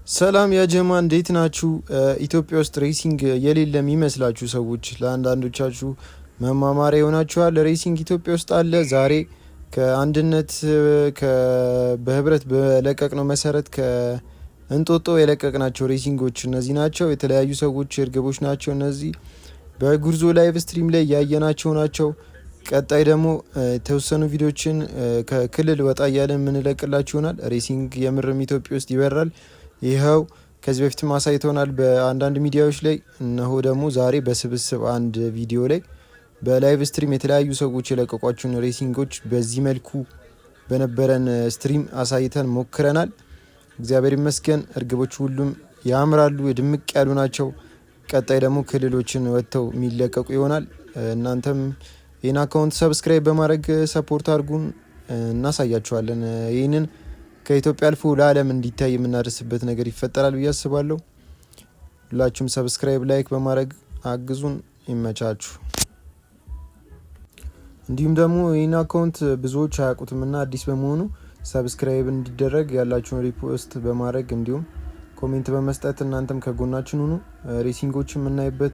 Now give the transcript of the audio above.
ሰላም ያ ጀማ እንዴት ናችሁ? ኢትዮጵያ ውስጥ ሬሲንግ የሌለ የሚመስላችሁ ሰዎች ለአንዳንዶቻችሁ መማማሪያ ይሆናችኋል። ሬሲንግ ኢትዮጵያ ውስጥ አለ። ዛሬ ከአንድነት በህብረት በለቀቅነው መሰረት ከእንጦጦ የለቀቅናቸው ሬሲንጎች እነዚህ ናቸው። የተለያዩ ሰዎች እርግቦች ናቸው። እነዚህ በጉርዞ ላይቭ ስትሪም ላይ ያየናቸው ናቸው። ቀጣይ ደግሞ የተወሰኑ ቪዲዮችን ከክልል ወጣ እያለን የምንለቅላችሁ ይሆናል። ሬሲንግ የምርም ኢትዮጵያ ውስጥ ይበራል። ይኸው ከዚህ በፊት ማሳይተውናል በአንዳንድ ሚዲያዎች ላይ። እነሆ ደግሞ ዛሬ በስብስብ አንድ ቪዲዮ ላይ በላይቭ ስትሪም የተለያዩ ሰዎች የለቀቋቸውን ሬሲንጎች በዚህ መልኩ በነበረን ስትሪም አሳይተን ሞክረናል። እግዚአብሔር ይመስገን። እርግቦች ሁሉም ያምራሉ፣ ድምቅ ያሉ ናቸው። ቀጣይ ደግሞ ክልሎችን ወጥተው የሚለቀቁ ይሆናል። እናንተም ይህን አካውንት ሰብስክራይብ በማድረግ ሰፖርት አድርጉን። እናሳያችኋለን። ይህንን ከኢትዮጵያ አልፎ ለዓለም እንዲታይ የምናደርስበት ነገር ይፈጠራል ብዬ አስባለሁ። ሁላችሁም ሰብስክራይብ፣ ላይክ በማድረግ አግዙን። ይመቻችሁ። እንዲሁም ደግሞ ይህን አካውንት ብዙዎች አያውቁትምና አዲስ በመሆኑ ሰብስክራይብ እንዲደረግ ያላችሁን ሪፖስት በማድረግ እንዲሁም ኮሜንት በመስጠት እናንተም ከጎናችን ሁኑ። ሬሲንጎች የምናይበት